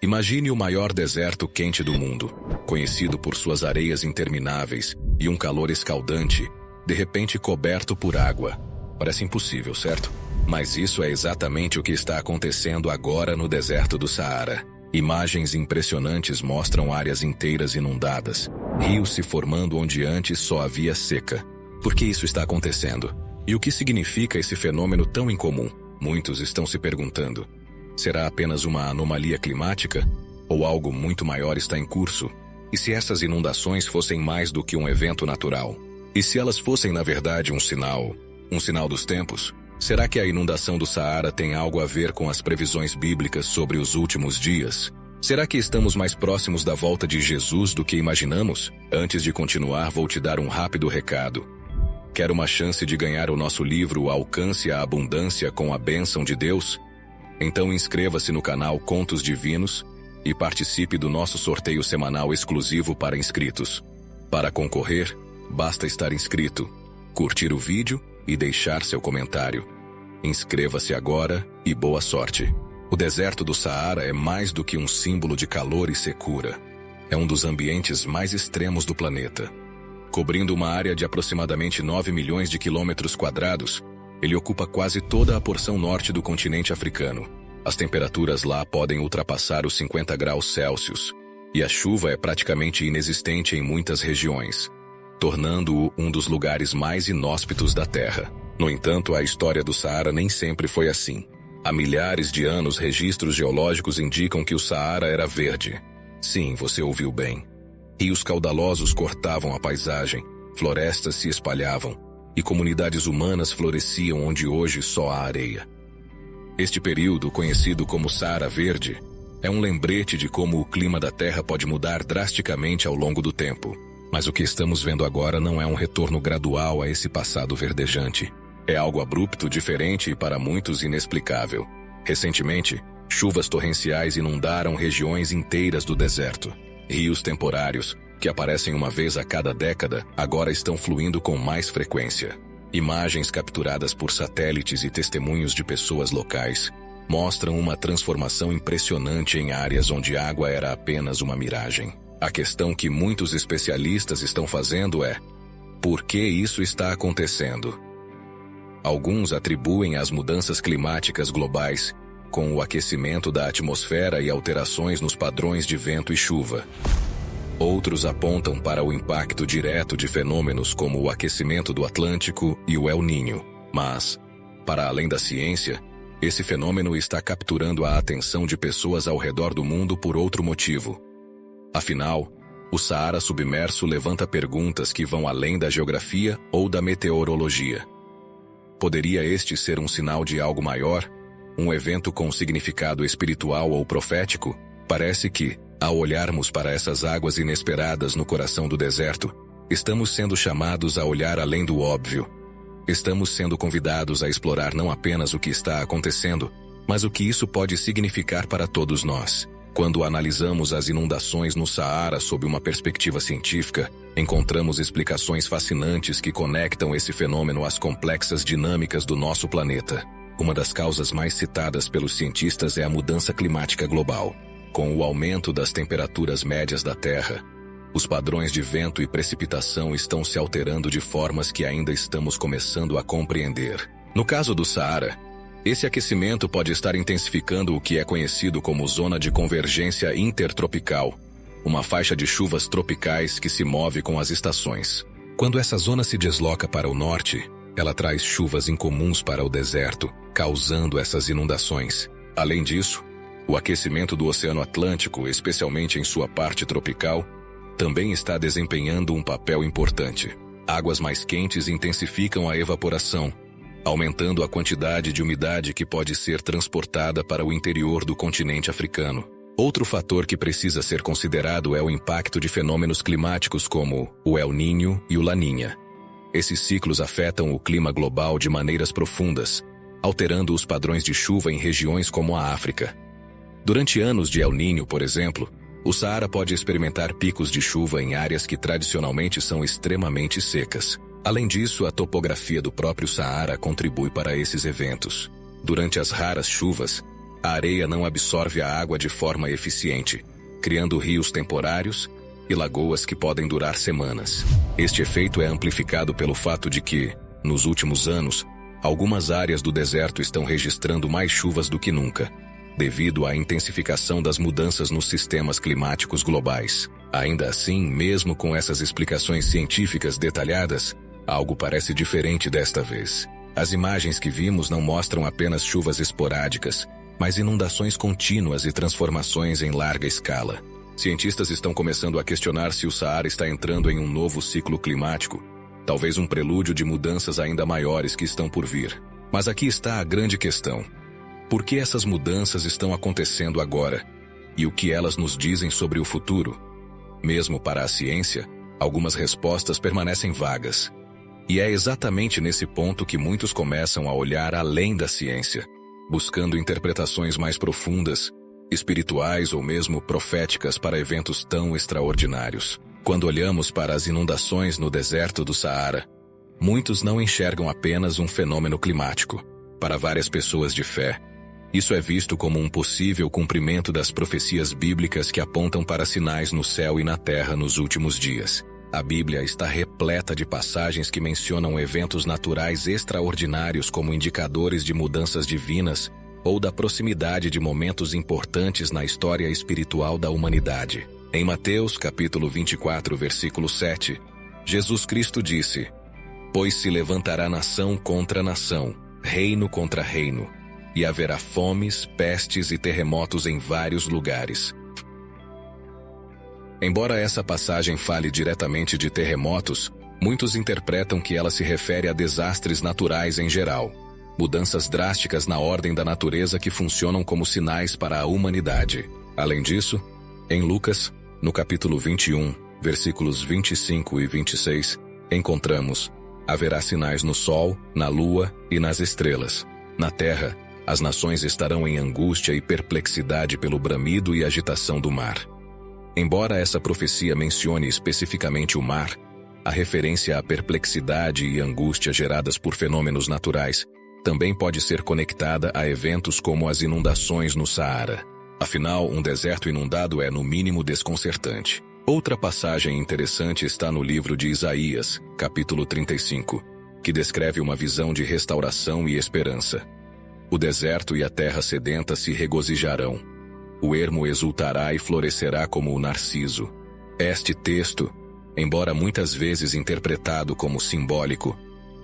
Imagine o maior deserto quente do mundo, conhecido por suas areias intermináveis e um calor escaldante, de repente coberto por água. Parece impossível, certo? Mas isso é exatamente o que está acontecendo agora no deserto do Saara. Imagens impressionantes mostram áreas inteiras inundadas, rios se formando onde antes só havia seca. Por que isso está acontecendo? E o que significa esse fenômeno tão incomum? Muitos estão se perguntando. Será apenas uma anomalia climática? Ou algo muito maior está em curso? E se essas inundações fossem mais do que um evento natural? E se elas fossem, na verdade, um sinal dos tempos? Será que a inundação do Saara tem algo a ver com as previsões bíblicas sobre os últimos dias? Será que estamos mais próximos da volta de Jesus do que imaginamos? Antes de continuar, vou te dar um rápido recado. Quer uma chance de ganhar o nosso livro Alcance a Abundância com a Bênção de Deus? Então inscreva-se no canal Contos Divinos e participe do nosso sorteio semanal exclusivo para inscritos. Para concorrer, basta estar inscrito, curtir o vídeo e deixar seu comentário. Inscreva-se agora e boa sorte. O deserto do Saara é mais do que um símbolo de calor e secura. É um dos ambientes mais extremos do planeta. Cobrindo uma área de aproximadamente 9 milhões de quilômetros quadrados, ele ocupa quase toda a porção norte do continente africano. As temperaturas lá podem ultrapassar os 50 graus Celsius, e a chuva é praticamente inexistente em muitas regiões, tornando-o um dos lugares mais inóspitos da Terra. No entanto, a história do Saara nem sempre foi assim. Há milhares de anos, registros geológicos indicam que o Saara era verde. Sim, você ouviu bem. Rios caudalosos cortavam a paisagem, florestas se espalhavam, e comunidades humanas floresciam onde hoje só há areia. Este período, conhecido como Saara Verde, é um lembrete de como o clima da Terra pode mudar drasticamente ao longo do tempo. Mas o que estamos vendo agora não é um retorno gradual a esse passado verdejante. É algo abrupto, diferente e para muitos inexplicável. Recentemente, chuvas torrenciais inundaram regiões inteiras do deserto. Rios temporários, que aparecem uma vez a cada década, agora estão fluindo com mais frequência. Imagens capturadas por satélites e testemunhos de pessoas locais mostram uma transformação impressionante em áreas onde a água era apenas uma miragem. A questão que muitos especialistas estão fazendo é: por que isso está acontecendo? Alguns atribuem as mudanças climáticas globais, com o aquecimento da atmosfera e alterações nos padrões de vento e chuva. Outros apontam para o impacto direto de fenômenos como o aquecimento do Atlântico e o El Niño. Mas, para além da ciência, esse fenômeno está capturando a atenção de pessoas ao redor do mundo por outro motivo. Afinal, o Saara submerso levanta perguntas que vão além da geografia ou da meteorologia. Poderia este ser um sinal de algo maior? Um evento com significado espiritual ou profético? Parece que, ao olharmos para essas águas inesperadas no coração do deserto, estamos sendo chamados a olhar além do óbvio. Estamos sendo convidados a explorar não apenas o que está acontecendo, mas o que isso pode significar para todos nós. Quando analisamos as inundações no Saara sob uma perspectiva científica, encontramos explicações fascinantes que conectam esse fenômeno às complexas dinâmicas do nosso planeta. Uma das causas mais citadas pelos cientistas é a mudança climática global. Com o aumento das temperaturas médias da Terra, os padrões de vento e precipitação estão se alterando de formas que ainda estamos começando a compreender. No caso do Saara, esse aquecimento pode estar intensificando o que é conhecido como zona de convergência intertropical, uma faixa de chuvas tropicais que se move com as estações. Quando essa zona se desloca para o norte, ela traz chuvas incomuns para o deserto, causando essas inundações. Além disso, o aquecimento do Oceano Atlântico, especialmente em sua parte tropical, também está desempenhando um papel importante. Águas mais quentes intensificam a evaporação, aumentando a quantidade de umidade que pode ser transportada para o interior do continente africano. Outro fator que precisa ser considerado é o impacto de fenômenos climáticos como o El Niño e o Laninha. Esses ciclos afetam o clima global de maneiras profundas, alterando os padrões de chuva em regiões como a África. Durante anos de El Niño, por exemplo, o Saara pode experimentar picos de chuva em áreas que tradicionalmente são extremamente secas. Além disso, a topografia do próprio Saara contribui para esses eventos. Durante as raras chuvas, A areia não absorve a água de forma eficiente, criando rios temporários e lagoas que podem durar semanas. Este efeito é amplificado pelo fato de que, nos últimos anos, algumas áreas do deserto estão registrando mais chuvas do que nunca, devido à intensificação das mudanças nos sistemas climáticos globais. Ainda assim, mesmo com essas explicações científicas detalhadas, algo parece diferente desta vez. As imagens que vimos não mostram apenas chuvas esporádicas, mas inundações contínuas e transformações em larga escala. Cientistas estão começando a questionar se o Saara está entrando em um novo ciclo climático, talvez um prelúdio de mudanças ainda maiores que estão por vir. Mas aqui está a grande questão. Por que essas mudanças estão acontecendo agora? E o que elas nos dizem sobre o futuro? Mesmo para a ciência, algumas respostas permanecem vagas. E é exatamente nesse ponto que muitos começam a olhar além da ciência, buscando interpretações mais profundas, espirituais ou mesmo proféticas para eventos tão extraordinários. Quando olhamos para as inundações no deserto do Saara, muitos não enxergam apenas um fenômeno climático. Para várias pessoas de fé, isso é visto como um possível cumprimento das profecias bíblicas que apontam para sinais no céu e na terra nos últimos dias. A Bíblia está repleta de passagens que mencionam eventos naturais extraordinários como indicadores de mudanças divinas ou da proximidade de momentos importantes na história espiritual da humanidade. Em Mateus, capítulo 24, versículo 7, Jesus Cristo disse: "Pois se levantará nação contra nação, reino contra reino, e haverá fomes, pestes e terremotos em vários lugares." Embora essa passagem fale diretamente de terremotos, muitos interpretam que ela se refere a desastres naturais em geral, mudanças drásticas na ordem da natureza que funcionam como sinais para a humanidade. Além disso, em Lucas, no capítulo 21, versículos 25 e 26, encontramos: "Haverá sinais no sol, na lua e nas estrelas. Na terra, as nações estarão em angústia e perplexidade pelo bramido e agitação do mar." Embora essa profecia mencione especificamente o mar, a referência à perplexidade e angústia geradas por fenômenos naturais também pode ser conectada a eventos como as inundações no Saara. Afinal, um deserto inundado é no mínimo desconcertante. Outra passagem interessante está no livro de Isaías, capítulo 35, que descreve uma visão de restauração e esperança. "O deserto e a terra sedenta se regozijarão. O ermo exultará e florescerá como o narciso." Este texto, embora muitas vezes interpretado como simbólico,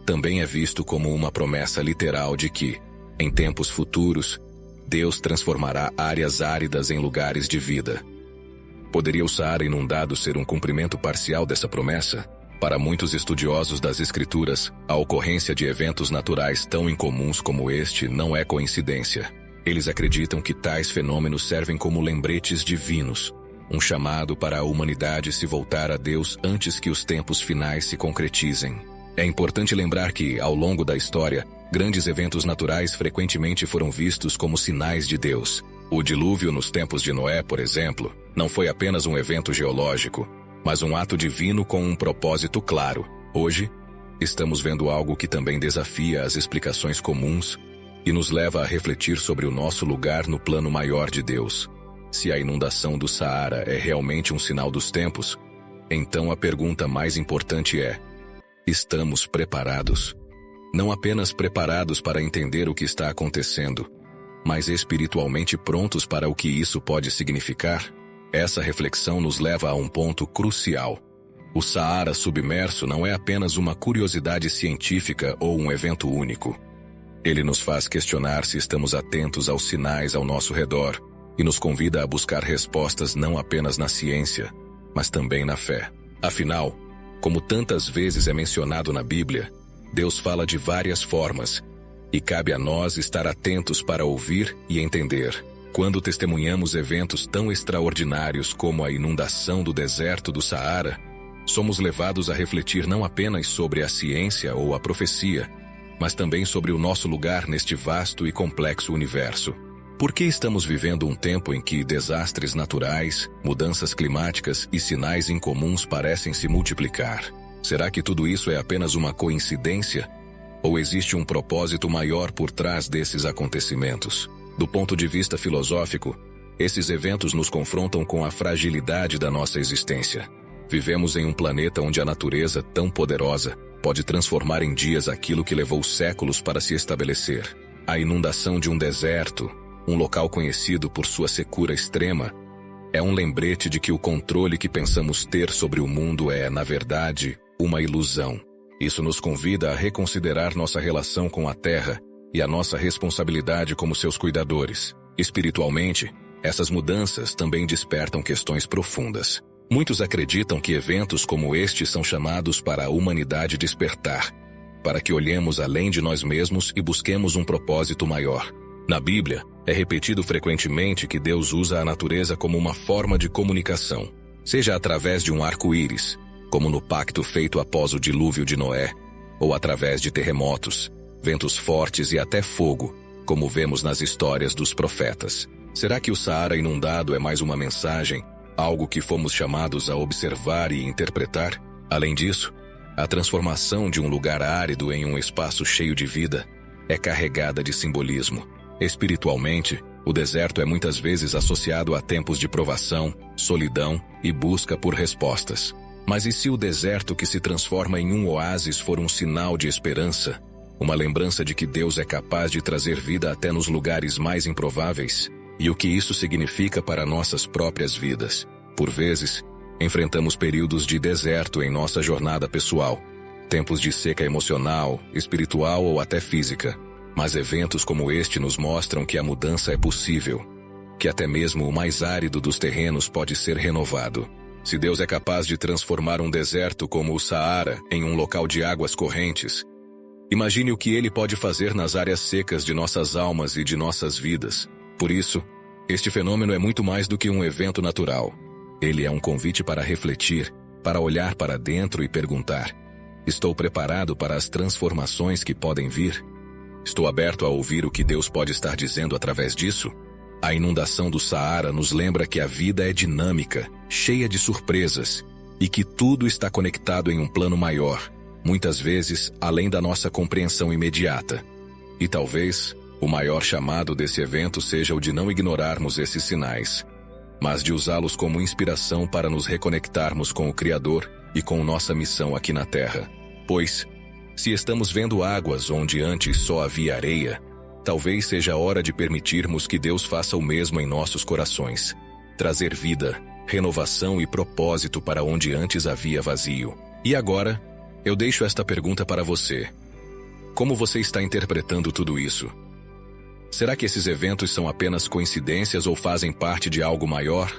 também é visto como uma promessa literal de que, em tempos futuros, Deus transformará áreas áridas em lugares de vida. Poderia o Saara inundado ser um cumprimento parcial dessa promessa? Para muitos estudiosos das Escrituras, a ocorrência de eventos naturais tão incomuns como este não é coincidência. Eles acreditam que tais fenômenos servem como lembretes divinos, um chamado para a humanidade se voltar a Deus antes que os tempos finais se concretizem. É importante lembrar que, ao longo da história, grandes eventos naturais frequentemente foram vistos como sinais de Deus. O dilúvio nos tempos de Noé, por exemplo, não foi apenas um evento geológico, mas um ato divino com um propósito claro. Hoje, estamos vendo algo que também desafia as explicações comuns e nos leva a refletir sobre o nosso lugar no plano maior de Deus. Se a inundação do Saara é realmente um sinal dos tempos, então a pergunta mais importante é: estamos preparados? Não apenas preparados para entender o que está acontecendo, mas espiritualmente prontos para o que isso pode significar? Essa reflexão nos leva a um ponto crucial. O Saara submerso não é apenas uma curiosidade científica ou um evento único. Ele nos faz questionar se estamos atentos aos sinais ao nosso redor e nos convida a buscar respostas não apenas na ciência, mas também na fé. Afinal, como tantas vezes é mencionado na Bíblia, Deus fala de várias formas, e cabe a nós estar atentos para ouvir e entender. Quando testemunhamos eventos tão extraordinários como a inundação do deserto do Saara, somos levados a refletir não apenas sobre a ciência ou a profecia, mas também sobre o nosso lugar neste vasto e complexo universo. Por que estamos vivendo um tempo em que desastres naturais, mudanças climáticas e sinais incomuns parecem se multiplicar? Será que tudo isso é apenas uma coincidência? Ou existe um propósito maior por trás desses acontecimentos? Do ponto de vista filosófico, esses eventos nos confrontam com a fragilidade da nossa existência. Vivemos em um planeta onde a natureza, tão poderosa, pode transformar em dias aquilo que levou séculos para se estabelecer. A inundação de um deserto, um local conhecido por sua secura extrema, é um lembrete de que o controle que pensamos ter sobre o mundo é, na verdade, uma ilusão. Isso nos convida a reconsiderar nossa relação com a Terra e a nossa responsabilidade como seus cuidadores. Espiritualmente, essas mudanças também despertam questões profundas. Muitos acreditam que eventos como este são chamados para a humanidade despertar, para que olhemos além de nós mesmos e busquemos um propósito maior. Na Bíblia, é repetido frequentemente que Deus usa a natureza como uma forma de comunicação, seja através de um arco-íris, como no pacto feito após o dilúvio de Noé, ou através de terremotos, ventos fortes e até fogo, como vemos nas histórias dos profetas. Será que o Saara inundado é mais uma mensagem, algo que fomos chamados a observar e interpretar? Além disso, a transformação de um lugar árido em um espaço cheio de vida é carregada de simbolismo. Espiritualmente, o deserto é muitas vezes associado a tempos de provação, solidão e busca por respostas. Mas e se o deserto que se transforma em um oásis for um sinal de esperança, uma lembrança de que Deus é capaz de trazer vida até nos lugares mais improváveis? E o que isso significa para nossas próprias vidas? Por vezes, enfrentamos períodos de deserto em nossa jornada pessoal, tempos de seca emocional, espiritual ou até física. Mas eventos como este nos mostram que a mudança é possível, que até mesmo o mais árido dos terrenos pode ser renovado. Se Deus é capaz de transformar um deserto como o Saara em um local de águas correntes, imagine o que Ele pode fazer nas áreas secas de nossas almas e de nossas vidas. Por isso, este fenômeno é muito mais do que um evento natural. Ele é um convite para refletir, para olhar para dentro e perguntar: estou preparado para as transformações que podem vir? Estou aberto a ouvir o que Deus pode estar dizendo através disso? A inundação do Saara nos lembra que a vida é dinâmica, cheia de surpresas, e que tudo está conectado em um plano maior, muitas vezes além da nossa compreensão imediata. E talvez o maior chamado desse evento seja o de não ignorarmos esses sinais, mas de usá-los como inspiração para nos reconectarmos com o Criador e com nossa missão aqui na Terra. Pois, se estamos vendo águas onde antes só havia areia, talvez seja a hora de permitirmos que Deus faça o mesmo em nossos corações, trazer vida, renovação e propósito para onde antes havia vazio. E agora, eu deixo esta pergunta para você. Como você está interpretando tudo isso? Será que esses eventos são apenas coincidências ou fazem parte de algo maior?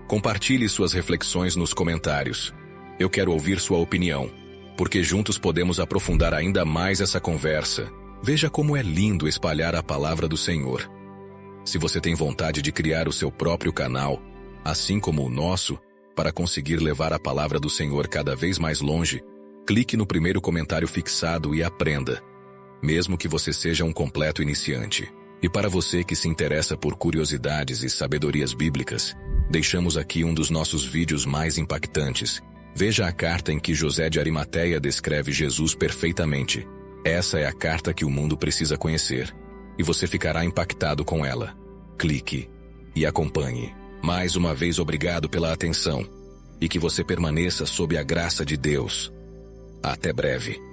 Compartilhe suas reflexões nos comentários. Eu quero ouvir sua opinião, porque juntos podemos aprofundar ainda mais essa conversa. Veja como é lindo espalhar a palavra do Senhor. Se você tem vontade de criar o seu próprio canal, assim como o nosso, para conseguir levar a palavra do Senhor cada vez mais longe, clique no primeiro comentário fixado e aprenda, mesmo que você seja um completo iniciante. E para você que se interessa por curiosidades e sabedorias bíblicas, deixamos aqui um dos nossos vídeos mais impactantes. Veja a carta em que José de Arimateia descreve Jesus perfeitamente. Essa é a carta que o mundo precisa conhecer, e você ficará impactado com ela. Clique e acompanhe. Mais uma vez, obrigado pela atenção, e que você permaneça sob a graça de Deus. Até breve.